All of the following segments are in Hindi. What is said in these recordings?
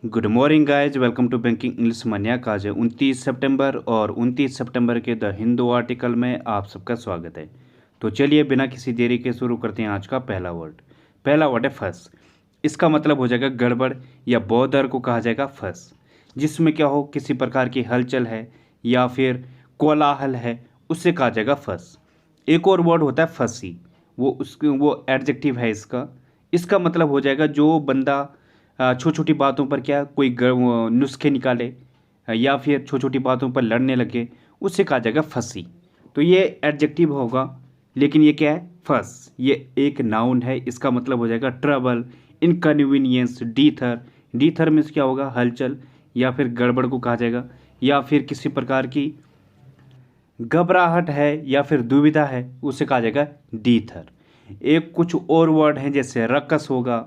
Good morning guys, welcome to banking English maniac. आज है 29 सितंबर और 29 सितंबर के द हिंदू आर्टिकल में आप सबका स्वागत है। तो चलिए बिना किसी देरी के शुरू करते हैं आज का पहला वर्ड है फंस। इसका मतलब हो जाएगा गड़बड़ या बौद्ध को कहा जाएगा फंस, जिसमें क्या हो किसी प्रकार की हलचल है या फिर कोलाहल है, उससे कहा जाएगा फंस। एक और वर्ड होता है फंसी, वो एडजेक्टिव है इसका। इसका मतलब हो जाएगा जो बंदा छोटी छोटी बातों पर क्या कोई नुस्खे निकाले या फिर छोटी छोटी बातों पर लड़ने लगे, उससे कहा जाएगा फंसी। तो ये एडजेक्टिव होगा, लेकिन ये क्या है फंस, ये एक नाउन है। इसका मतलब हो जाएगा ट्रबल, इनकन्वीनियंस, डीथर। डीथर मीन्स क्या होगा हलचल या फिर गड़बड़ को कहा जाएगा, या फिर किसी प्रकार की घबराहट है या फिर दुविधा है, उसे कहा जाएगा डीथर। एक कुछ और वर्ड हैं जैसे रकस होगा,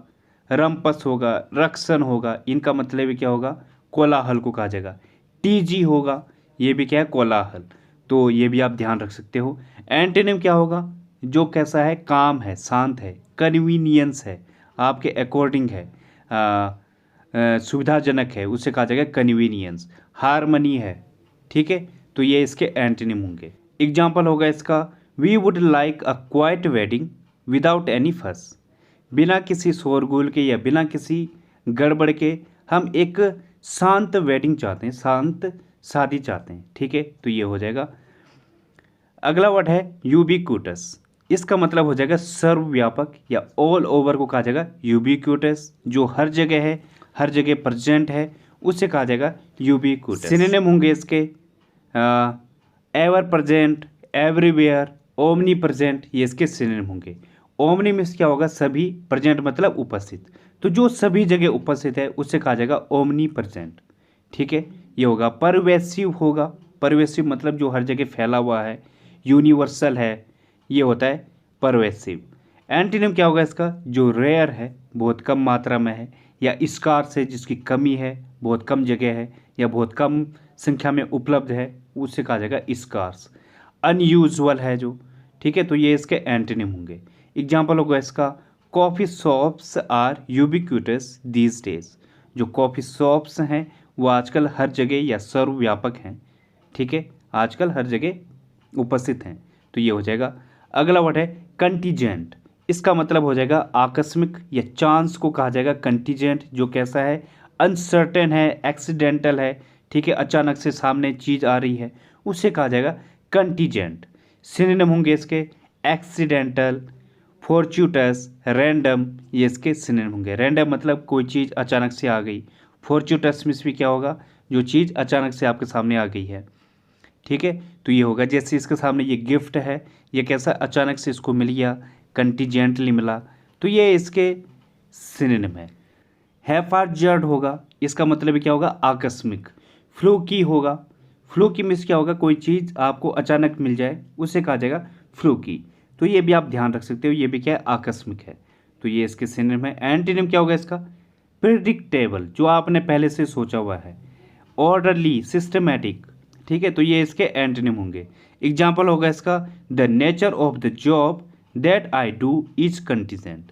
रमपस होगा, रक्सन होगा, इनका मतलब भी क्या होगा कोलाहल को कहा जाएगा। टीजी होगा, ये भी क्या है कोलाहल, तो ये भी आप ध्यान रख सकते हो। एंटोनिम क्या होगा, जो कैसा है काम है, शांत है, कन्वीनियंस है, आपके अकॉर्डिंग है, सुविधाजनक है, उससे कहा जाएगा कन्वीनियंस। हारमनी है, ठीक है, तो ये इसके एंटोनिम होंगे। एग्जाम्पल होगा इसका, we would like a quiet wedding without any fuss. बिना किसी शोरगुल के या बिना किसी गड़बड़ के हम एक शांत वेडिंग चाहते हैं, शांत शादी चाहते हैं, ठीक है, तो ये हो जाएगा। अगला वर्ड है यूबिक्यूटस। इसका मतलब हो जाएगा सर्वव्यापक या ऑल ओवर को कहा जाएगा यूबिक्यूटस। जो हर जगह है, हर जगह प्रेजेंट है, उससे कहा जाएगा यूबिक्यूटस। सिनोनिम होंगे इसके ever present, everywhere, omni present, ये इसके सिनोनिम होंगे। ओमनी मीन्स क्या होगा सभी, प्रेजेंट मतलब उपस्थित, तो जो सभी जगह उपस्थित है उससे कहा जाएगा ओमनी प्रेजेंट, ठीक है, ये होगा। परवेसिव होगा, परवेसिव मतलब जो हर जगह फैला हुआ है, यूनिवर्सल है, ये होता है परवेसिव। एंटीनिम क्या होगा इसका, जो रेयर है, बहुत कम मात्रा में है, या स्कार्स है, जिसकी कमी है, बहुत कम जगह है या बहुत कम संख्या में उपलब्ध है, उससे कहा जाएगा स्कार्स। अनयूजुअल है जो, ठीक है, तो ये इसके एंटीनिम होंगे। एग्जाम्पल होगा इसका, coffee shops are ubiquitous these days. जो कॉफ़ी शॉप्स हैं वो आजकल हर जगह या सर्वव्यापक हैं, ठीक है, आजकल हर जगह उपस्थित हैं, तो ये हो जाएगा। अगला वर्ड है कंटीजेंट। इसका मतलब हो जाएगा आकस्मिक या चांस को कहा जाएगा कंटीजेंट, जो कैसा है अनसर्टेन है, एक्सीडेंटल है, ठीक है, अचानक से सामने चीज़ आ रही है, उससे कहा जाएगा कंटीजेंट। सिनोनिम होंगे इसके एक्सीडेंटल, फॉर्चूटस, रैंडम, ये इसके सिनोनिम होंगे। रैंडम मतलब कोई चीज़ अचानक से आ गई, फॉर्चूटस मीन्स भी क्या होगा जो चीज़ अचानक से आपके सामने आ गई है, ठीक है, तो ये होगा। जैसे इसके सामने ये गिफ्ट है, ये कैसा अचानक से इसको मिल गया, कंटीजेंटली मिला, तो ये इसके सिनोनिम है। हैफार्जर्ड होगा, इसका मतलब क्या होगा आकस्मिक। फ्लूकी होगा, फ्लूकी मीन्स क्या होगा कोई चीज़ आपको अचानक मिल जाए, उसे कहा जाएगा फ्लूकी, तो ये भी आप ध्यान रख सकते हो, ये भी क्या है आकस्मिक है, तो ये इसके सिनोनिम है। एंटीनिम क्या होगा इसका, प्रिडिक्टेबल, जो आपने पहले से सोचा हुआ है, ऑर्डरली, सिस्टमैटिक, ठीक है, तो ये इसके एंटीनिम होंगे। एग्जाम्पल होगा इसका, the nature of the job that I do is contingent.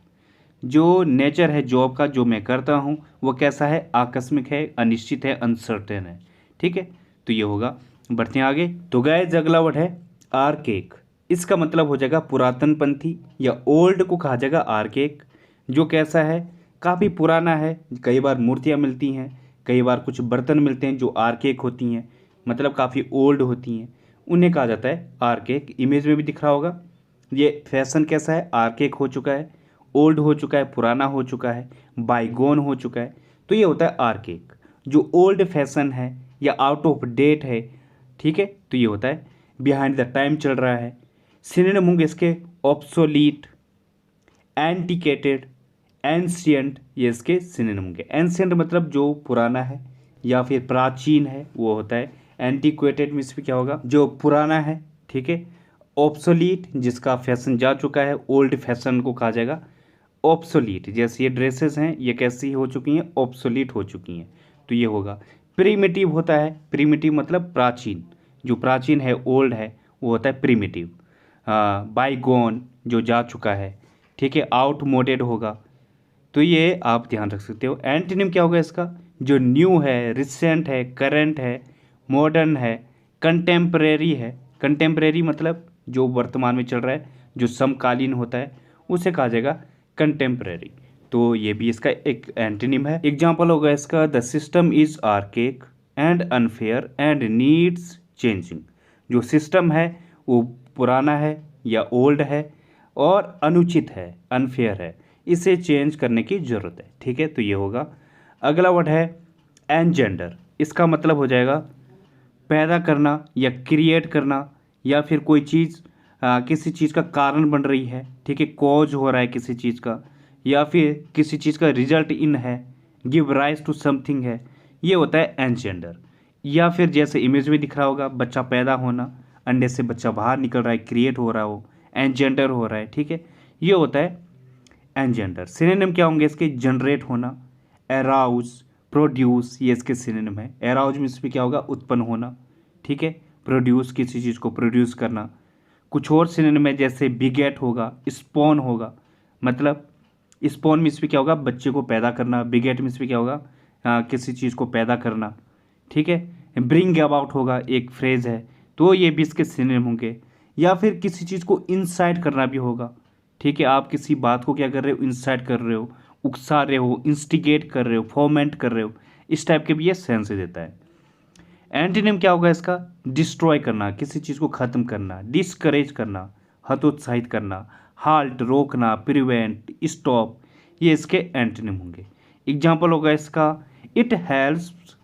जो नेचर है जॉब का, जो मैं करता हूँ, वो कैसा है आकस्मिक है, अनिश्चित है, अनसर्टेन है, ठीक है, तो ये होगा। बढ़ते हैं आगे। तो गाइस अगला वर्ड है आर्केक। इसका मतलब हो जाएगा पुरातनपंथी या ओल्ड को कहा जाएगा आर्केक, जो कैसा है काफ़ी पुराना है। कई बार मूर्तियाँ मिलती हैं, कई बार कुछ बर्तन मिलते हैं जो आर्केक होती हैं, मतलब काफ़ी ओल्ड होती हैं, उन्हें कहा जाता है आर्केक। इमेज में भी दिख रहा होगा, ये फैशन कैसा है आर्केक हो चुका है, ओल्ड हो चुका है, पुराना हो चुका है, बाईगोन हो चुका है, तो ये होता है आर्केक। जो ओल्ड फैशन है या आउट ऑफ डेट है, ठीक है, तो ये होता है बिहाइंड द टाइम चल रहा है। सिनोनिम होंगे इसके ऑब्सोलीट, एंटिकेटेड, एंशियंट, ये इसके सिनोनिम होंगे। एंशियंट मतलब जो पुराना है या फिर प्राचीन है, वो होता है। एंटिक्वेटेड मीन्स भी क्या होगा जो पुराना है, ठीक है। ऑब्सोलीट जिसका फैशन जा चुका है, ओल्ड फैशन को कहा जाएगा ऑब्सोलीट। जैसे ये ड्रेसेस हैं, ये कैसी हो चुकी हैं ऑब्सोलीट हो चुकी हैं, तो ये होगा। प्रीमिटिव होता है, प्रीमिटिव मतलब प्राचीन, जो प्राचीन है ओल्ड है, वो होता है प्रीमिटिव। बाईगोन जो जा चुका है, ठीक है, आउटमोडेड होगा, तो ये आप ध्यान रख सकते हो। एंटीनिम क्या होगा इसका, जो न्यू है, रिसेंट है, करंट है, मॉडर्न है, कंटेम्परेरी है। कंटेम्परेरी मतलब जो वर्तमान में चल रहा है, जो समकालीन होता है, उसे कहा जाएगा कंटेम्परेरी। तो ये भी इसका एक एंटोनिम है। एग्जाम्पल होगा इसका, the system is archaic and unfair and needs changing. जो सिस्टम है वो पुराना है या ओल्ड है और अनुचित है, अनफेयर है, इसे चेंज करने की ज़रूरत है। ठीक है, तो ये होगा। अगला वर्ड है एनजेंडर। इसका मतलब हो जाएगा पैदा करना या क्रिएट करना, या फिर कोई चीज़ किसी चीज़ का कारण बन रही है। ठीक है, कॉज हो रहा है किसी चीज़ का, या फिर किसी चीज़ का रिजल्ट इन है, गिव राइज टू समथिंग है, ये होता है एनजेंडर। या फिर जैसे इमेज में दिख रहा होगा, बच्चा पैदा होना, अंडे से बच्चा बाहर निकल रहा है, क्रिएट हो रहा हो, एनजेंडर हो रहा है। ठीक है, ये होता है एनजेंडर। सिनोनिम क्या होंगे इसके? जनरेट होना, एराउज, प्रोड्यूस, ये इसके सिनोनिम है। एराउज में इसमें क्या होगा? उत्पन्न होना। ठीक है, प्रोड्यूस, किसी चीज़ को प्रोड्यूस करना। कुछ और सिनोनिम है, जैसे बिगेट होगा, स्पॉन होगा, मतलब स्पॉन में इसमें क्या होगा? बच्चे को पैदा करना। बिगेट में इसमें क्या होगा? किसी चीज़ को पैदा करना। ठीक है, ब्रिंग अबाउट होगा, एक फ्रेज है, तो ये भी इसके सिनोनिम होंगे। या फिर किसी चीज़ को इंसाइट करना भी होगा। ठीक है, आप किसी बात को क्या कर रहे हो? इंसाइट कर रहे हो, उकसा रहे हो, इंस्टिगेट कर रहे हो, फोमेंट कर रहे हो, इस टाइप के भी ये सेंस देता है। एंटीनिम क्या होगा इसका? डिस्ट्रॉय करना, किसी चीज़ को ख़त्म करना, डिस्करेज करना, हतोत्साहित करना, हाल्ट, रोकना, प्रिवेंट, स्टॉप, ये इसके एंटीनिम होंगे। एग्जाम्पल होगा इसका, it helps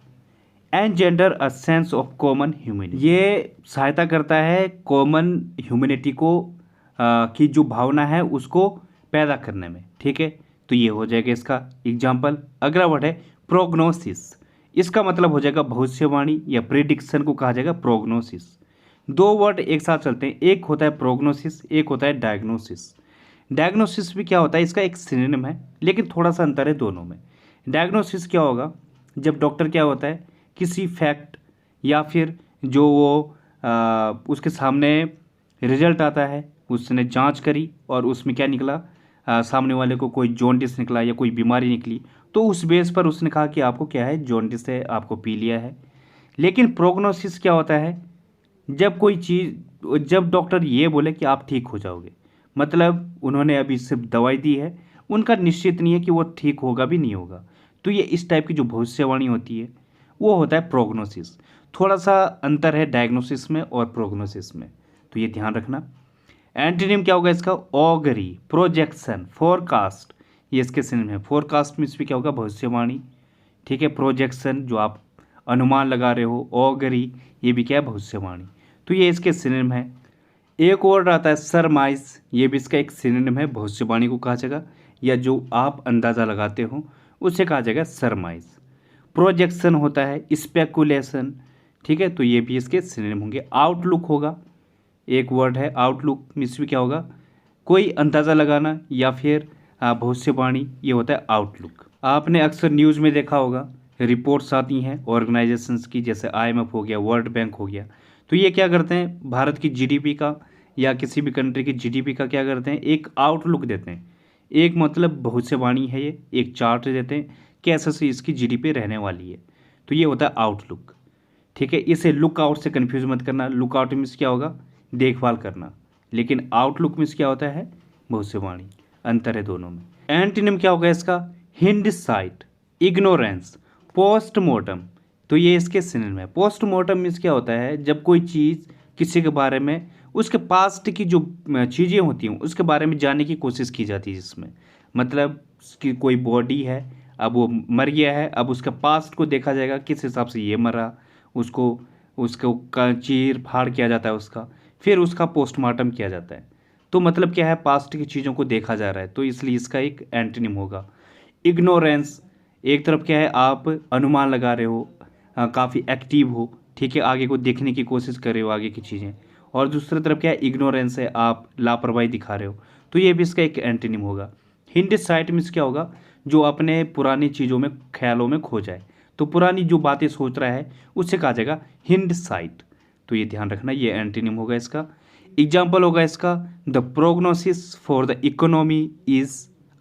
engender a sense of common humanity. ये सहायता करता है कॉमन ह्यूमैनिटी को की जो भावना है उसको पैदा करने में। ठीक है, तो ये हो जाएगा इसका एग्जाम्पल। अगला वर्ड है प्रोग्नोसिस। इसका मतलब हो जाएगा भविष्यवाणी या प्रिडिक्शन को कहा जाएगा प्रोग्नोसिस। दो वर्ड एक साथ चलते हैं, एक होता है प्रोग्नोसिस, एक होता है डायग्नोसिस। डायग्नोसिस भी क्या होता है? इसका एक सिनोनिम है, लेकिन थोड़ा सा अंतर है दोनों में। डायग्नोसिस क्या होगा? जब डॉक्टर क्या होता है, किसी फैक्ट या फिर जो वो उसके सामने रिजल्ट आता है, उसने जांच करी और उसमें क्या निकला, सामने वाले को कोई जॉन्डिस निकला या कोई बीमारी निकली, तो उस बेस पर उसने कहा कि आपको क्या है? जॉन्डिस है, आपको पी लिया है। लेकिन प्रोग्नोसिस क्या होता है? जब कोई चीज़, जब डॉक्टर ये बोले कि आप ठीक हो जाओगे, मतलब उन्होंने अभी सिर्फ दवाई दी है, उनका निश्चित नहीं है कि वो ठीक होगा भी नहीं होगा, तो ये इस टाइप की जो भविष्यवाणी होती है वो होता है प्रोग्नोसिस। थोड़ा सा अंतर है डायग्नोसिस में और प्रोग्नोसिस में, तो ये ध्यान रखना। एंटीनिम क्या होगा इसका? ऑगरी, प्रोजेक्शन, फोरकास्ट, ये इसके सिनोनिम है। फोरकास्ट में इसमें क्या होगा? भविष्यवाणी। ठीक है, प्रोजेक्शन जो आप अनुमान लगा रहे हो, ऑगरी ये भी क्या है? भविष्यवाणी। तो ये इसके सिनोनिम है। एक वर्ड आता है सरमाइज, ये भी इसका एक सिनोनिम है, भविष्यवाणी को कहा जाएगा, या जो आप अंदाज़ा लगाते हो उसे कहा जाएगा सरमाइज। प्रोजेक्शन होता है स्पेकुलेशन। ठीक है, तो ये भी इसके सिनोनिम होंगे। आउटलुक होगा, एक वर्ड है आउटलुक, इसमें क्या होगा? कोई अंदाज़ा लगाना या फिर भविष्यवाणी, ये होता है आउटलुक। आपने अक्सर न्यूज़ में देखा होगा, रिपोर्ट्स आती हैं ऑर्गेनाइजेशंस की, जैसे आईएमएफ हो गया, वर्ल्ड बैंक हो गया, तो ये क्या करते हैं? भारत की जीडीपी का या किसी भी कंट्री की जीडीपी का क्या करते हैं? एक आउटलुक देते हैं। एक मतलब भविष्यवाणी है, ये एक चार्ट देते हैं कि ऐसे से इसकी जीडीपी रहने वाली है, तो ये होता है आउटलुक। ठीक है, इसे लुक आउट से कन्फ्यूज मत करना। लुक आउट मीन्स क्या होगा? देखभाल करना, लेकिन आउटलुक मीन्स क्या होता है? भविष्यवाणी। अंतर है दोनों में। एंटीनिम क्या होगा इसका? हिंडसाइट, इग्नोरेंस, पोस्टमॉर्टम, तो ये इसके सिनोनिम है। पोस्टमॉर्टम मीन्स क्या होता है? जब कोई चीज़ किसी के बारे में, उसके पास्ट की जो चीज़ें होती हैं उसके बारे में जानने की कोशिश की जाती है, जिसमें मतलब कि कोई बॉडी है, अब वो मर गया है, अब उसके पास्ट को देखा जाएगा किस हिसाब से ये मरा, उसको उसको चीर फाड़ किया जाता है उसका, फिर उसका पोस्टमार्टम किया जाता है। तो मतलब क्या है? पास्ट की चीज़ों को देखा जा रहा है, तो इसलिए इसका एक एंटोनिम होगा। इग्नोरेंस, एक तरफ क्या है? आप अनुमान लगा रहे हो, काफ़ी एक्टिव हो, ठीक है, आगे को देखने की कोशिश कर रहे हो, आगे की चीज़ें, और दूसरी तरफ क्या है? इग्नोरेंस है, आप लापरवाही दिखा रहे हो, तो ये भी इसका एक एंटोनिम होगा। हिंडसाइट मीन्स क्या होगा? जो अपने पुरानी चीज़ों में, ख्यालों में खो जाए, तो पुरानी जो बातें सोच रहा है उससे कहा जाएगा हिंडसाइट, तो ये ध्यान रखना, ये एंटोनिम होगा इसका। एग्जाम्पल होगा इसका, the prognosis for the economy is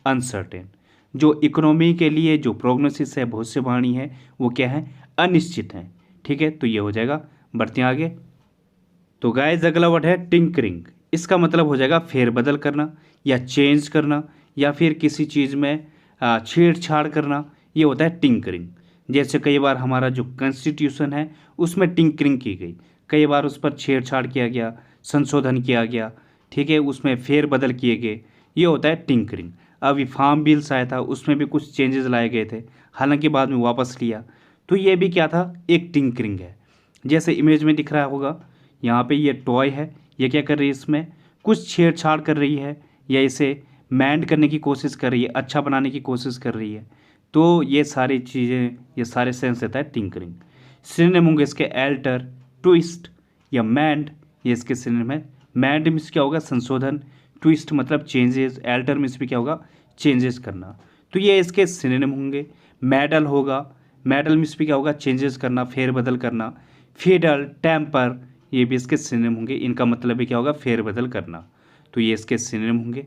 uncertain. जो इकोनॉमी के लिए जो प्रोग्नोसिस है, भविष्यवाणी है, वो क्या है, अनिश्चित है। ठीक है, तो ये हो जाएगा। बढ़ते हैं आगे। तो गाइस अगला वर्ड है टिंकरिंग। इसका मतलब हो जाएगा फेरबदल करना या चेंज करना या फिर किसी चीज़ में छेड़छाड़ करना, ये होता है टिंकरिंग। जैसे कई बार हमारा जो कॉन्स्टिट्यूशन है उसमें टिंकरिंग की गई, कई बार उस पर छेड़छाड़ किया गया, संशोधन किया गया, ठीक है, उसमें फेरबदल किए गए, ये होता है टिंकरिंग। अभी फार्म बिल्स आया था, उसमें भी कुछ चेंजेस लाए गए थे, हालांकि बाद में वापस लिया, तो ये भी क्या था, एक टिंकरिंग है। जैसे इमेज में दिख रहा होगा, यहाँ पे ये टॉय है, ये क्या कर रही है, इसमें कुछ छेड़छाड़ कर रही है या इसे मैंड करने की कोशिश कर रही है, अच्छा बनाने की कोशिश कर रही है। तो ये सारी चीज़ें, ये सारे सेंस देता है टिंकरिंग। सिनोनिम होंगे इसके एल्टर, ट्विस्ट या मैंड, ये इसके सिनोनिम है। मैंड मीन्स क्या होगा, संशोधन, ट्विस्ट मतलब चेंजेस, एल्टर मीन्स भी क्या होगा, चेंजेस करना। तो ये इसके सिनोनिम होंगे। मेडल होगा, मेडल मीन्स भी क्या होगा, चेंजेस करना, फेरबदल करना। फिडल, टेम्पर, ये भी इसके सिनोनिम होंगे, इनका मतलब भी क्या होगा, फेरबदल करना। तो ये इसके सिनोनिम होंगे।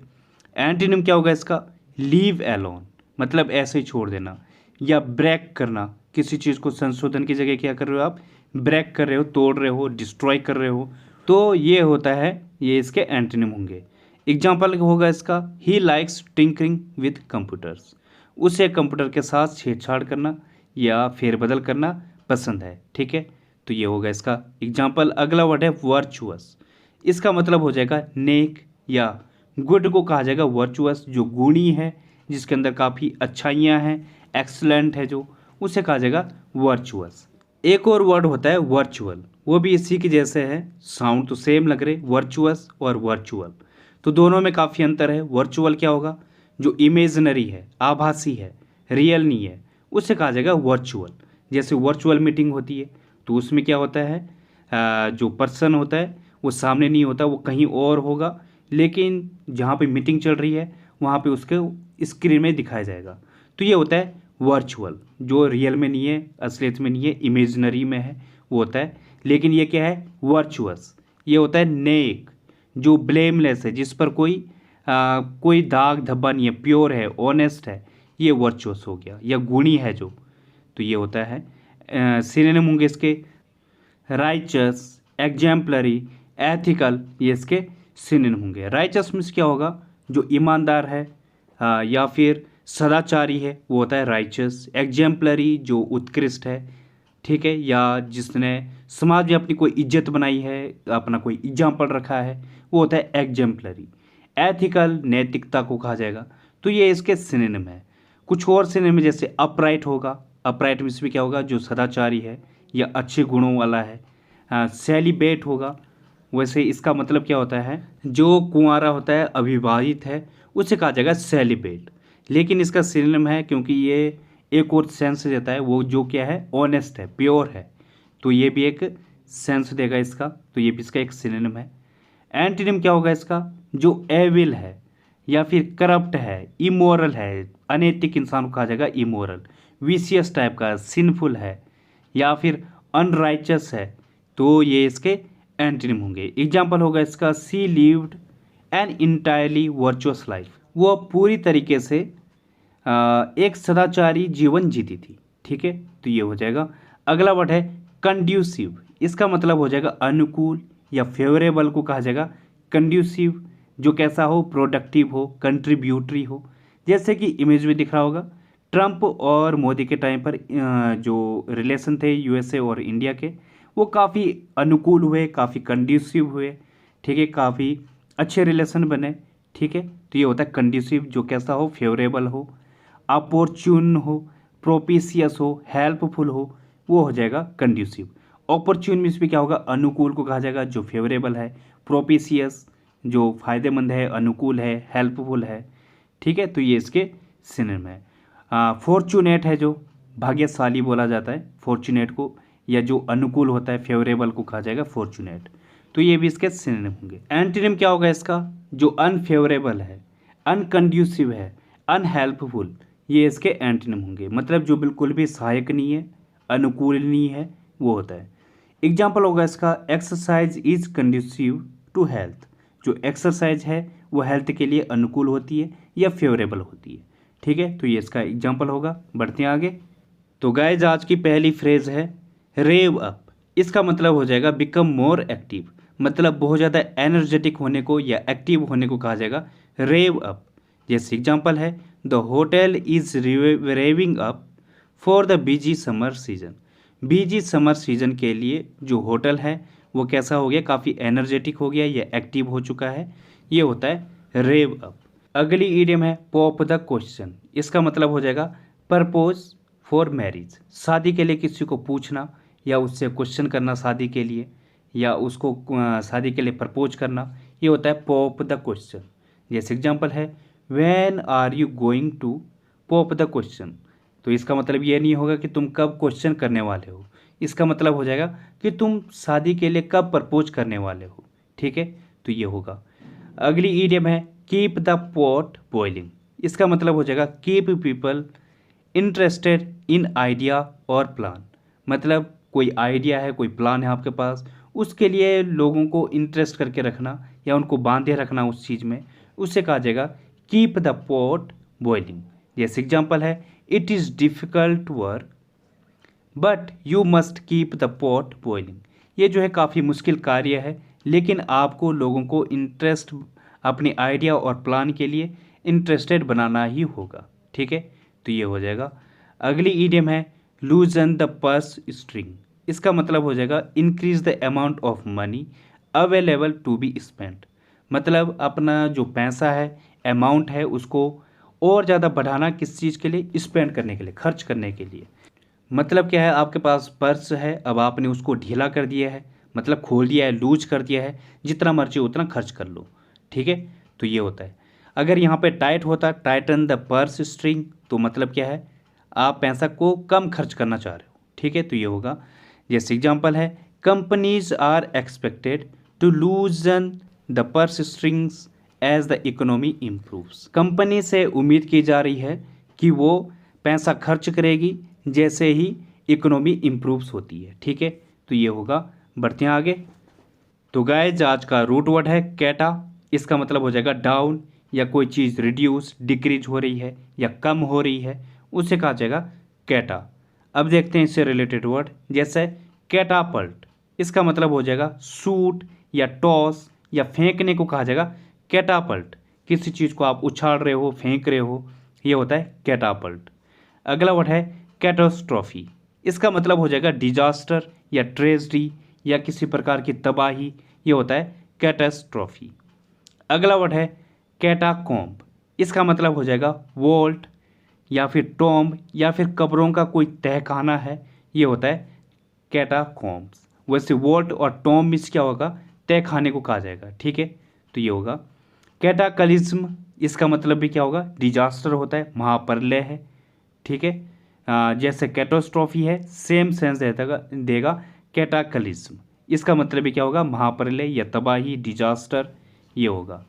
एंटीनिम क्या होगा इसका, लीव एलोन, मतलब ऐसे ही छोड़ देना, या ब्रेक करना, किसी चीज़ को संशोधन की जगह क्या कर रहे हो आप, ब्रेक कर रहे हो, तोड़ रहे हो, डिस्ट्रॉय कर रहे हो, तो ये होता है, ये इसके एंटीनिम होंगे। एग्जाम्पल होगा इसका, he likes tinkering with computers, उसे कंप्यूटर के साथ छेड़छाड़ करना या फेरबदल करना पसंद है। ठीक है, तो ये होगा इसका एग्जाम्पल। अगला वर्ड है वर्चुअस। इसका मतलब हो जाएगा नेक या गुड को कहा जाएगा वर्चुअस, जो गुणी है, जिसके अंदर काफ़ी अच्छाइयाँ हैं, एक्सलेंट है जो, उसे कहा जाएगा वर्चुअस। एक और वर्ड होता है वर्चुअल, वो भी इसी के जैसे है, साउंड तो सेम लग रहे, वर्चुअस और वर्चुअल, तो दोनों में काफ़ी अंतर है। वर्चुअल क्या होगा, जो इमेजनरी है, आभासी है, रियल नहीं है, उसे कहा जाएगा वर्चुअल। जैसे वर्चुअल मीटिंग होती है, तो उसमें क्या होता है, जो पर्सन होता है वो सामने नहीं होता, वो कहीं और होगा, लेकिन जहाँ पे मीटिंग चल रही है वहाँ पे उसके स्क्रीन में दिखाया जाएगा। तो ये होता है वर्चुअल, जो रियल में नहीं है, असलियत में नहीं है, इमेजनरी में है, वो होता है। लेकिन ये क्या है, वर्चुअस, ये होता है नेक, जो ब्लेमलेस है, जिस पर कोई दाग धब्बा नहीं है, प्योर है, ऑनेस्ट है, ये वर्चुअस हो गया, या गुणी है जो, तो ये होता है। सिनोनिम होंगे इसके राइचस, एग्जाम्पलरी, एथिकल, ये इसके सिनोनिम होंगे। राइचस मीन्स क्या होगा, जो ईमानदार है या फिर सदाचारी है, वो होता है राइचस। एग्जाम्पलरी, जो उत्कृष्ट है, ठीक है, या जिसने समाज में अपनी कोई इज्जत बनाई है, अपना कोई एग्जाम्पल रखा है, वो होता है एग्जाम्पलरी। एथिकल, नैतिकता को कहा जाएगा। तो ये इसके सिनोनिम है। कुछ और सिनोनिम जैसे अपराइट होगा, अपराइट मीन्स भी क्या होगा, जो सदाचारी है या अच्छे गुणों वाला है। सेलिब्रेट होगा, वैसे इसका मतलब क्या होता है, जो कुंवारा होता है, अविवाहित है, उसे कहा जाएगा सेलिब्रेट। लेकिन इसका सिनोनिम है, क्योंकि ये एक और सेंस देता है, वो जो क्या है, ऑनेस्ट है, प्योर है, तो ये भी एक सेंस देगा इसका, तो ये भी इसका एक सिनोनिम है। एंटीनिम क्या होगा इसका, जो एविल है या फिर करप्ट है, इमोरल है, अनैतिक इंसान को कहा जाएगा इमोरल, विशियस टाइप का, सिनफुल है, या फिर अनराइचस है, तो ये इसके एंटीनिम होंगे। एग्जाम्पल होगा इसका, she lived an entirely virtuous life, वो पूरी तरीके से एक सदाचारी जीवन जीती थी। ठीक है, तो ये हो जाएगा। अगला वर्ड है कंड्यूसिव। इसका मतलब हो जाएगा अनुकूल या फेवरेबल को कहा जाएगा कंड्यूसिव, जो कैसा हो, प्रोडक्टिव हो, कंट्रीब्यूटरी हो। जैसे कि इमेज में दिख रहा होगा, ट्रंप और मोदी के टाइम पर जो रिलेशन थे यूएसए और इंडिया के, वो काफ़ी अनुकूल हुए, काफ़ी कंड्यूसिव हुए। ठीक है, काफ़ी अच्छे रिलेशन बने। ठीक है, तो ये होता है कंड्यूसिव, जो कैसा हो, फेवरेबल हो, अपॉर्चुन हो, प्रोपिशियस हो, हेल्पफुल हो, वो हो जाएगा कंड्यूसिव। अपॉर्चुन मीन्स भी क्या होगा, अनुकूल को कहा जाएगा, जो फेवरेबल है, प्रोपिशियस, जो फायदेमंद है, अनुकूल है, हेल्पफुल है। ठीक है, तो ये इसके सिनोनिम है। फॉर्चुनेट है, जो भाग्यशाली बोला जाता है फॉर्चुनेट को, या जो अनुकूल होता है, फेवरेबल को कहा जाएगा फॉर्चुनेट। तो ये भी इसके सिनोनिम होंगे। एंटीनिम क्या होगा इसका, जो अनफेवरेबल है, अनकंड्यूसिव है, अनहेल्पफुल, ये इसके एंटीनिम होंगे। मतलब जो बिल्कुल भी सहायक नहीं है, अनुकूल नहीं है, वो होता है। एग्जाम्पल होगा इसका, exercise is conducive to health, जो एक्सरसाइज है वो हेल्थ के लिए अनुकूल होती है या फेवरेबल होती है। ठीक है, तो ये इसका एग्जाम्पल होगा। बढ़ते हैं आगे। तो गाइज आज की पहली फ्रेज है रेव अप। इसका मतलब हो जाएगा बिकम मोर एक्टिव, मतलब बहुत ज़्यादा एनर्जेटिक होने को या एक्टिव होने को कहा जाएगा रेव अप। जैसे एग्जाम्पल है the hotel is raving up for the busy summer season. Busy summer season के लिए जो होटल है वो कैसा हो गया, काफ़ी एनर्जेटिक हो गया या एक्टिव हो चुका है, ये होता है रेव अप। अगली ईडियम है पॉप द क्वेश्चन। इसका मतलब हो जाएगा परपोज फॉर मैरिज, शादी के लिए किसी को पूछना या उससे क्वेश्चन करना शादी के लिए, या उसको शादी के लिए प्रपोज करना, ये होता है पॉप द क्वेश्चन। जैसे एग्जांपल है when are you going to pop the question. तो इसका मतलब ये नहीं होगा कि तुम कब क्वेश्चन करने वाले हो, इसका मतलब हो जाएगा कि तुम शादी के लिए कब प्रपोज करने वाले हो। ठीक है, तो ये होगा। अगली ईडियम है कीप द पॉट बॉइलिंग। इसका मतलब हो जाएगा keep people interested in idea और प्लान, मतलब कोई आइडिया है, कोई प्लान है आपके पास, उसके लिए लोगों को इंटरेस्ट करके रखना या उनको बांधे रखना उस चीज़ में, उससे कहा जाएगा कीप द पॉट बॉइलिंग। जैसे एग्जांपल है it is difficult work but you must keep the pot boiling. ये जो है काफ़ी मुश्किल कार्य है, लेकिन आपको लोगों को इंटरेस्ट अपने आइडिया और प्लान के लिए इंटरेस्टेड बनाना ही होगा। ठीक है, तो ये हो जाएगा। अगली ईडियम है लूजन द पर्स स्ट्रिंग। इसका मतलब हो जाएगा increase the amount of money available to be spent, मतलब अपना जो पैसा है, अमाउंट है, उसको और ज़्यादा बढ़ाना, किस चीज़ के लिए, स्पेंड करने के लिए, खर्च करने के लिए। मतलब क्या है, आपके पास पर्स है, अब आपने उसको ढीला कर दिया है, मतलब खोल दिया है, लूज कर दिया है, जितना मर्जी उतना खर्च कर लो। ठीक है, तो ये होता है। अगर यहाँ पे टाइट होता टाइटन द पर्स स्ट्रिंग, तो मतलब क्या है, आप पैसा को कम खर्च करना चाह रहे हो। ठीक है, तो ये होगा। जैसे एग्जांपल है companies are expected to loosen the purse strings as the economy improves. Company से उम्मीद की जा रही है कि वो पैसा खर्च करेगी जैसे ही इकोनॉमी इम्प्रूव्स होती है। ठीक है, तो ये होगा। बढ़ते हैं आगे। तो गाइज आज का रूट वर्ड है कैटा। इसका मतलब हो जाएगा डाउन, या कोई चीज़ रिड्यूस, डिक्रीज हो रही है या कम हो रही है, उसे कहा जाएगा कैटा। अब देखते हैं इससे रिलेटेड वर्ड। जैसे कैटापल्ट, इसका मतलब हो जाएगा शूट या टॉस या फेंकने को कहा जाएगा कैटापल्ट। किसी चीज़ को आप उछाल रहे हो, फेंक रहे हो, ये होता है कैटापल्ट। अगला वर्ड है कैटास्ट्रॉफी। इसका मतलब हो जाएगा डिजास्टर या ट्रेजेडी या किसी प्रकार की तबाही, ये होता है कैटास्ट्रॉफी। अगला वर्ड है कैटाकॉम्ब। इसका मतलब हो जाएगा वॉल्ट या फिर टॉम्ब या फिर कब्रों का कोई तहखाना है, ये होता है कैटाकॉम्ब्स। वैसे वॉल्ट और टॉम्ब मिस क्या होगा, तहखाने को कहा जाएगा। ठीक है, तो ये होगा। कैटाक्लिज्म, इसका मतलब भी क्या होगा, डिजास्टर होता है, महाप्रलय है। ठीक है, जैसे कैटास्ट्रॉफी है, सेम सेंस देगा कैटाक्लिज्म। इसका मतलब भी क्या होगा, महाप्रलय या तबाही, डिजास्टर, ये होगा।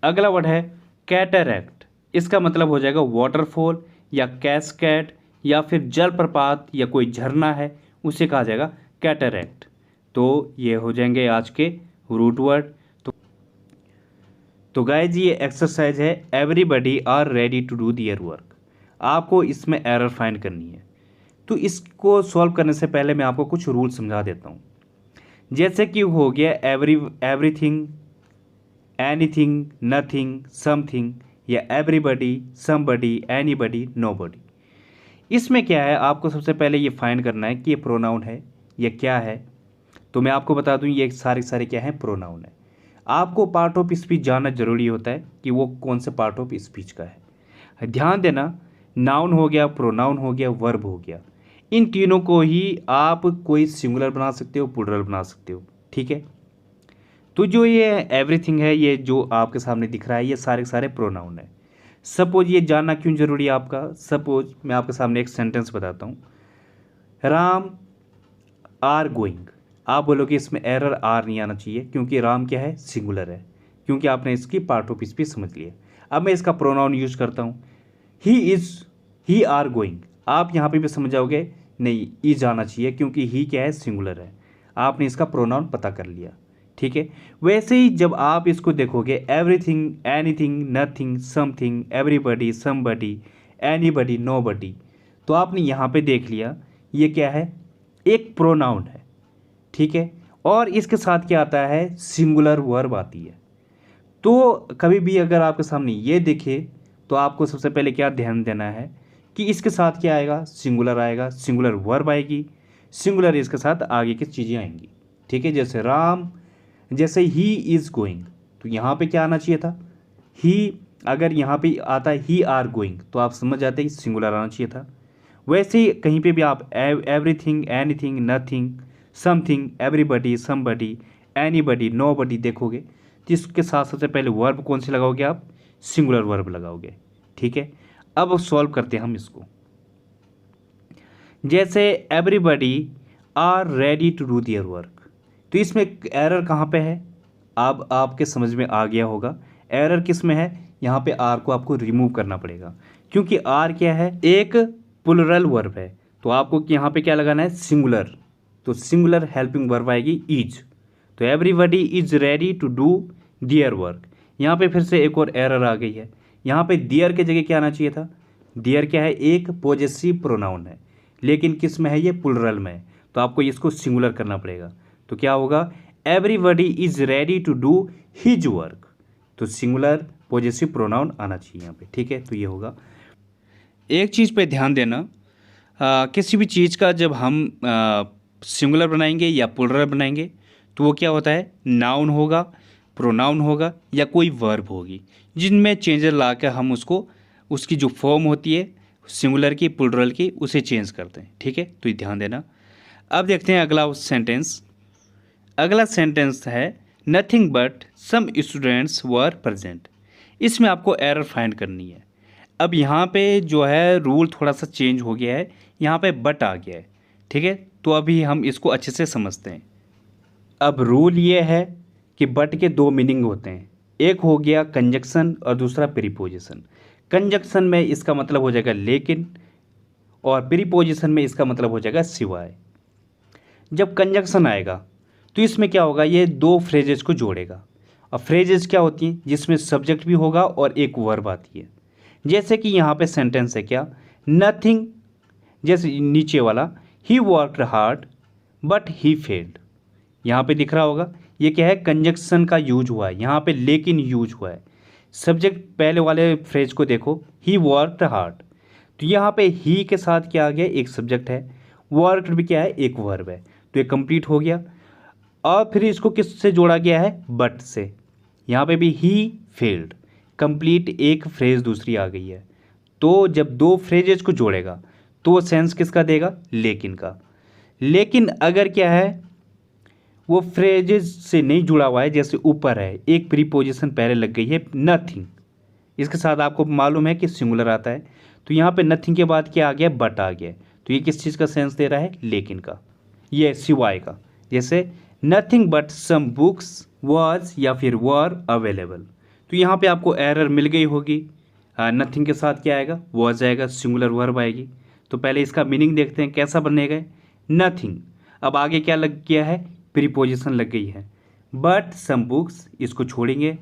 अगला वर्ड है कैटरैक्ट। इसका मतलब हो जाएगा वाटरफॉल या कैस्केड या फिर जलप्रपात या कोई झरना है, उसे कहा जाएगा कैटरैक्ट। तो ये हो जाएंगे आज के रूट वर्ड। तो गाइस ये एक्सरसाइज है everybody are ready to do their work. आपको इसमें एरर फाइंड करनी है। तो इसको सॉल्व करने से पहले मैं आपको कुछ रूल समझा देता हूँ। जैसे कि हो गया एवरीथिंग, एनीथिंग, नथिंग, समथिंग, या एवरीबडी, समबडी, एनीबडी, नोबडी। इसमें क्या है, आपको सबसे पहले ये फाइंड करना है कि ये प्रोनाउन है या क्या है। तो मैं आपको बता दूं ये सारे क्या हैं, प्रोनाउन है। आपको पार्ट ऑफ स्पीच जानना जरूरी होता है कि वो कौन से पार्ट ऑफ स्पीच का है। ध्यान देना, नाउन हो गया, प्रोनाउन हो गया, वर्ब हो गया, इन तीनों को ही आप कोई सिंगुलर बना सकते हो, प्लूरल बना सकते हो। ठीक है, तो जो ये एवरीथिंग है, ये जो आपके सामने दिख रहा है, ये सारे प्रोनाउन है। सपोज ये जानना क्यों जरूरी है आपका, सपोज मैं आपके सामने एक सेंटेंस बताता हूँ, राम आर गोइंग। आप बोलोगे इसमें एरर आर नहीं आना चाहिए, क्योंकि राम क्या है, सिंगुलर है, क्योंकि आपने इसकी पार्ट ऑफ स्पीच समझ लिया। अब मैं इसका प्रोनाउन यूज करता हूँ, ही आर गोइंग। आप यहाँ पे भी समझ जाओगे नहीं, इज आना चाहिए, क्योंकि ही क्या है, सिंगुलर है। आपने इसका प्रोनाउन पता कर लिया। ठीक है, वैसे ही जब आप इसको देखोगे, everything, anything, nothing, something, everybody, somebody, anybody, nobody. तो आपने यहाँ पे देख लिया ये क्या है, एक प्रोनाउन है, ठीक है। और इसके साथ क्या आता है, सिंगुलर वर्ब आती है। तो कभी भी अगर आपके सामने ये दिखे तो आपको सबसे पहले क्या ध्यान देना है कि इसके साथ क्या आएगा, सिंगुलर आएगा, सिंगुलर वर्ब आएगी, सिंगुलर इसके साथ आगे की चीज़ें आएंगी, ठीक है। जैसे राम, जैसे ही इज़ गोइंग, तो यहाँ पे क्या आना चाहिए था, ही। अगर यहाँ पे आता है ही आर गोइंग तो आप समझ जाते हैं कि सिंगुलर आना चाहिए था। वैसे ही कहीं पे भी आप everything, anything, nothing, something, everybody, somebody, anybody, nobody देखोगे तो इसके साथ सबसे पहले वर्ब कौन से लगाओगे आप, सिंगुलर वर्ब लगाओगे, ठीक है। अब सॉल्व करते हैं हम इसको। जैसे everybody are ready to do their work, तो इसमें एरर कहाँ पे है, अब आपके समझ में आ गया होगा। एरर किस में है, यहाँ पे आर को आपको रिमूव करना पड़ेगा, क्योंकि आर क्या है, एक प्लुरल वर्ब है। तो आपको यहाँ पे क्या लगाना है, सिंगुलर। तो सिंगुलर हेल्पिंग वर्ब आएगी इज। तो everybody is ready to do their work. यहाँ पे फिर से एक और एरर आ गई है, यहाँ पे दियर के जगह क्या आना चाहिए था, दियर क्या है, एक पॉजेसिव प्रोनाउन है, लेकिन किस में है, ये प्लुरल में है। तो आपको इसको सिंगुलर करना पड़ेगा। तो क्या होगा, everybody is ready to do his work. तो सिंगुलर पॉजेसिव प्रोनाउन आना चाहिए यहाँ पे, ठीक है। तो ये होगा। एक चीज़ पे ध्यान देना, किसी भी चीज़ का जब हम सिंगुलर बनाएंगे या प्लुरल बनाएंगे तो वो क्या होता है, नाउन होगा, प्रोनाउन होगा या कोई वर्ब होगी, जिनमें चेंजर ला कर हम उसको, उसकी जो फॉर्म होती है सिंगुलर की, प्लुरल की, उसे चेंज करते हैं, ठीक है। तो ये ध्यान देना। अब देखते हैं अगला सेंटेंस। अगला सेंटेंस है nothing but some students were present. इसमें आपको एरर फाइंड करनी है। अब यहाँ पे जो है रूल थोड़ा सा चेंज हो गया है, यहाँ पे बट आ गया है, ठीक है। तो अभी हम इसको अच्छे से समझते हैं। अब रूल ये है कि बट के दो मीनिंग होते हैं, एक हो गया कंजक्शन और दूसरा प्रीपोजिशन। कंजक्शन में इसका मतलब हो जाएगा लेकिन, और प्रीपोजिशन में इसका मतलब हो जाएगा सिवाय। जब कंजक्शन आएगा तो इसमें क्या होगा, ये दो फ्रेजेस को जोड़ेगा। अब फ्रेजेस क्या होती हैं, जिसमें सब्जेक्ट भी होगा और एक वर्ब आती है। जैसे कि यहाँ पे सेंटेंस है क्या, नथिंग, जैसे नीचे वाला, he worked hard but he failed. यहाँ पे दिख रहा होगा ये क्या है, कंजक्शन का यूज हुआ है, यहाँ पे लेकिन यूज हुआ है। सब्जेक्ट पहले वाले फ्रेज को देखो, ही वर्कड हार्ड, तो यहाँ पे ही के साथ क्या आ गया, एक सब्जेक्ट है, वर्कड भी क्या है, एक वर्ब है। तो ये कंप्लीट हो गया। और फिर इसको किससे जोड़ा गया है, बट से। यहाँ पे भी ही फेल्ड, कंप्लीट एक फ्रेज दूसरी आ गई है। तो जब दो फ्रेजेस को जोड़ेगा तो वो सेंस किसका देगा, लेकिन का। लेकिन अगर क्या है, वो फ्रेजेस से नहीं जुड़ा हुआ है, जैसे ऊपर है एक प्रीपोजिशन पहले लग गई है नथिंग, इसके साथ आपको मालूम है कि सिंगुलर आता है, तो यहाँ पे नथिंग के बाद क्या आ गया, बट आ गया। तो ये किस चीज़ का सेंस दे रहा है, लेकिन का, ये सिवाय का। जैसे nothing but some books was या फिर वर अवेलेबल। तो यहाँ पे आपको एरर मिल गई होगी। नथिंग के साथ क्या आएगा, वाज आएगा, सिंगुलर वर्ब आएगी। तो पहले इसका मीनिंग देखते हैं कैसा बनेगा, नथिंग। अब आगे क्या लग गया है, प्रीपोजिशन लग गई है, बट सम बुक्स, इसको छोड़ेंगे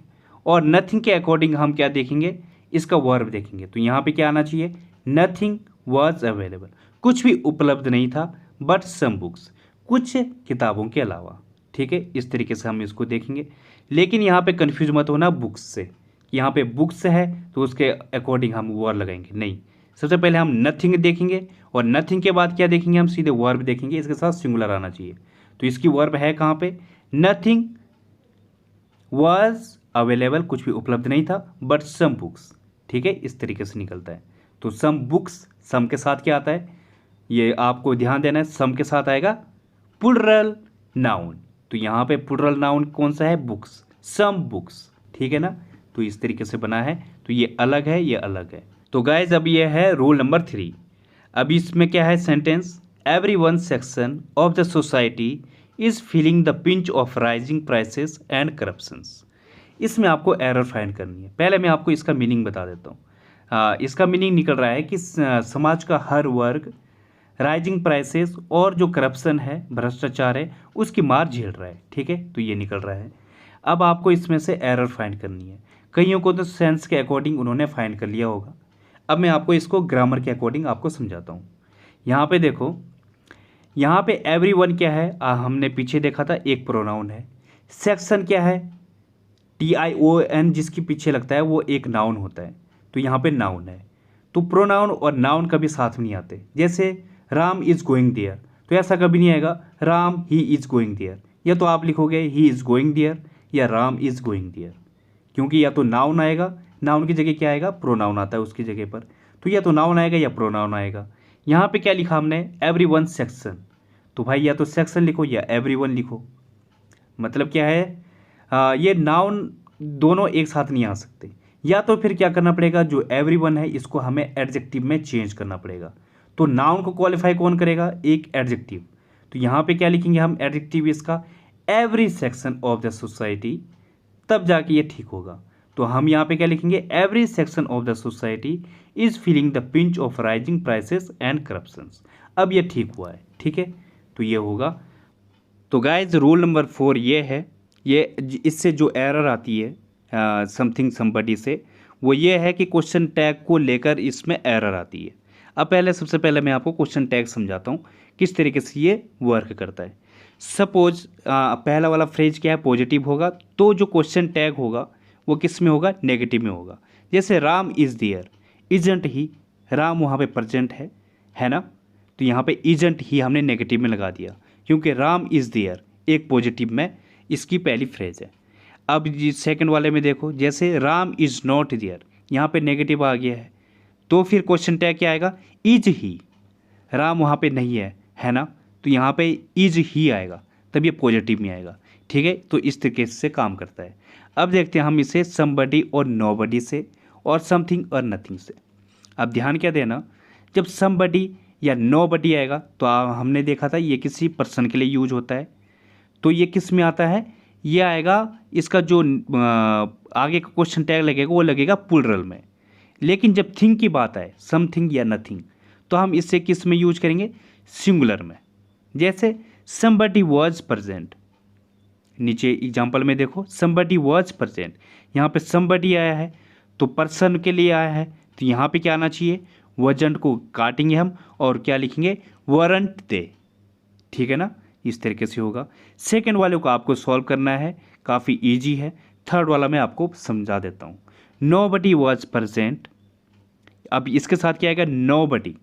और नथिंग के अकॉर्डिंग हम क्या देखेंगे, इसका वर्ब देखेंगे। तो यहाँ पे क्या आना चाहिए, नथिंग वाज अवेलेबल, कुछ भी उपलब्ध नहीं था, बट सम बुक्स, कुछ किताबों के अलावा, ठीक है। इस तरीके से हम इसको देखेंगे। लेकिन यहाँ पे कंफ्यूज मत होना बुक्स से, कि यहाँ पे बुक्स है तो उसके अकॉर्डिंग हम वर्ब लगाएंगे, नहीं। सबसे पहले हम नथिंग देखेंगे और नथिंग के बाद क्या देखेंगे, हम सीधे वर्ब देखेंगे, इसके साथ सिंगुलर आना चाहिए। तो इसकी वर्ब है कहाँ पे, नथिंग वाज अवेलेबल, कुछ भी उपलब्ध नहीं था, बट सम बुक्स, ठीक है। इस तरीके से निकलता है। तो सम बुक्स, सम के साथ क्या आता है, ये आपको ध्यान देना है, सम के साथ आएगा प्लुरल नाउन। तो यहाँ पे प्लुरल नाउन कौन सा है, बुक्स, सम बुक्स, ठीक है ना। तो इस तरीके से बना है। तो ये अलग है, ये अलग है। तो गाइज अब ये है रूल नंबर 3। अब इसमें क्या है sentence, everyone section of the society is feeling the pinch of rising prices and corruptions। इसमें आपको एरर फाइंड करनी है। पहले मैं आपको इसका मीनिंग बता देता हूँ। इसका मीनिंग निकल रहा है कि समाज का हर वर्ग राइजिंग प्राइसेस और जो करप्शन है, भ्रष्टाचार है, उसकी मार झेल रहा है, ठीक है। तो ये निकल रहा है। अब आपको इसमें से एरर फाइंड करनी है। कईयों को तो सेंस के अकॉर्डिंग उन्होंने फाइंड कर लिया होगा, अब मैं आपको इसको ग्रामर के अकॉर्डिंग आपको समझाता हूँ। यहाँ पे देखो, यहाँ पे एवरीवन क्या है, हमने पीछे देखा था एक प्रोनाउन है। सेक्शन क्या है, TION जिसके पीछे लगता है वो एक नाउन होता है, तो यहाँ पे नाउन है। तो प्रोनाउन और नाउन कभी साथ में नहीं आते। जैसे राम इज़ गोइंग देयर, तो ऐसा कभी नहीं आएगा Ram he is going there, या तो आप लिखोगे ही इज़ गोइंग देयर या राम इज़ गोइंग देयर, क्योंकि या तो नाउन आएगा, नाउन की जगह क्या आएगा, प्रोनाउन आता है उसकी जगह पर, तो या तो नाउन आएगा या प्रोनाउन आएगा। यहाँ पे क्या लिखा हमने, एवरीवन सेक्शन, तो भाई या तो सेक्शन लिखो या एवरीवन लिखो। मतलब क्या है, ये नाउन दोनों एक साथ नहीं आ सकते। या तो फिर क्या करना पड़ेगा, जो एवरीवन है इसको हमें एडजेक्टिव में चेंज करना पड़ेगा। तो नाउन को क्वालिफाई कौन करेगा, एक एडजेक्टिव। तो यहाँ पे क्या लिखेंगे हम एडजेक्टिव इसका, every section of the society, तब जाके ये ठीक होगा। तो हम यहाँ पे क्या लिखेंगे, every section of the society is feeling the pinch of rising prices and corruptions. अब ये ठीक हुआ है, ठीक है, तो ये होगा। तो गाइज रूल नंबर 4 ये है, ये इससे जो एरर आती है समथिंग समबडी से, वो ये है कि क्वेश्चन टैग को लेकर इसमें एरर आती है। अब सबसे पहले मैं आपको क्वेश्चन टैग समझाता हूँ किस तरीके से ये वर्क करता है। सपोज पहला वाला फ्रेज क्या है, पॉजिटिव होगा, तो जो क्वेश्चन टैग होगा वो किस में होगा, नेगेटिव में होगा। जैसे Ram is there, isn't he, Ram वहाँ पे प्रेजेंट है ना, तो यहाँ पे इजंट ही हमने नेगेटिव में लगा दिया, क्योंकि राम इज़ देयर एक पॉजिटिव में इसकी पहली फ्रेज है। अब सेकंड वाले में देखो, जैसे राम इज़ नॉट देयर, यहाँ पे नेगेटिव आ गया है, तो फिर क्वेश्चन टैग क्या आएगा, इज ही, राम वहाँ पे नहीं है ना, तो यहाँ पे इज ही आएगा, तब ये पॉजिटिव में आएगा। ठीक है, तो इस तरीके से काम करता है। अब देखते हैं हम इसे समबडी और नोबडी से और समथिंग और नथिंग से। अब ध्यान क्या देना, जब समबडी या नोबडी आएगा तो हमने देखा था ये किसी पर्सन के लिए यूज होता है, तो ये किस में आता है, ये आएगा इसका जो आगे का क्वेश्चन टैग लगेगा वो लगेगा प्लूरल में। लेकिन जब थिंग की बात आए, समथिंग या नथिंग, तो हम इससे किस में यूज करेंगे, सिंगुलर में। जैसे समबडी वॉज प्रेजेंट, नीचे एग्जाम्पल में देखो समबडी वॉज प्रेजेंट, यहाँ पे समबडी आया है तो पर्सन के लिए आया है, तो यहाँ पे क्या आना चाहिए, वजंट को काटेंगे हम और क्या लिखेंगे, वरंट दे। ठीक है ना, इस तरीके से होगा। सेकंड वाले को आपको सॉल्व करना है, काफ़ी इजी है। थर्ड वाला मैं आपको समझा देता हूँ। नोबडी वॉज प्रेजेंट, अब इसके साथ क्या आएगा, नोबडी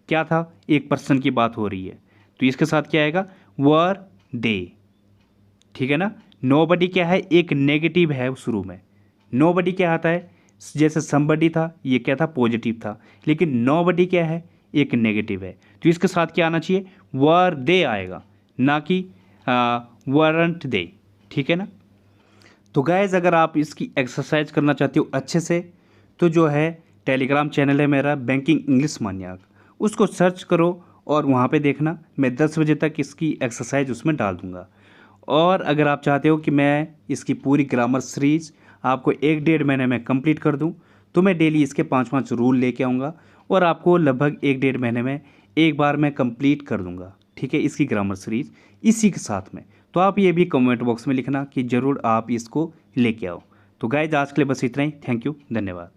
क्या था, एक पर्सन की बात हो रही है, तो इसके साथ क्या आएगा, वर दे। ठीक है ना, नोबडी क्या है, एक नेगेटिव है शुरू में। नोबडी क्या आता है, जैसे समबडी था ये क्या था, पॉजिटिव था, लेकिन नोबडी क्या है, एक नेगेटिव है, तो इसके साथ क्या आना चाहिए, वर दे आएगा, ना कि वरंट दे। ठीक है ना। तो गाइज अगर आप इसकी एक्सरसाइज करना चाहते हो अच्छे से, तो जो है टेलीग्राम चैनल है मेरा बैंकिंग इंग्लिश मानियाक, उसको सर्च करो और वहाँ पे देखना, मैं 10 बजे तक इसकी एक्सरसाइज उसमें डाल दूँगा। और अगर आप चाहते हो कि मैं इसकी पूरी ग्रामर सीरीज आपको 1-1.5 महीने में कंप्लीट कर दूं, तो मैं डेली इसके 5-5 रूल लेके आऊँगा और आपको लगभग 1-1.5 महीने में एक बार मैं कंप्लीट कर दूंगा। ठीक है, इसकी ग्रामर सीरीज इसी के साथ में। तो आप ये भी कमेंट बॉक्स में लिखना कि ज़रूर आप इसको लेके आओ। तो गाइज आज के लिए बस इतना ही। थैंक यू, धन्यवाद।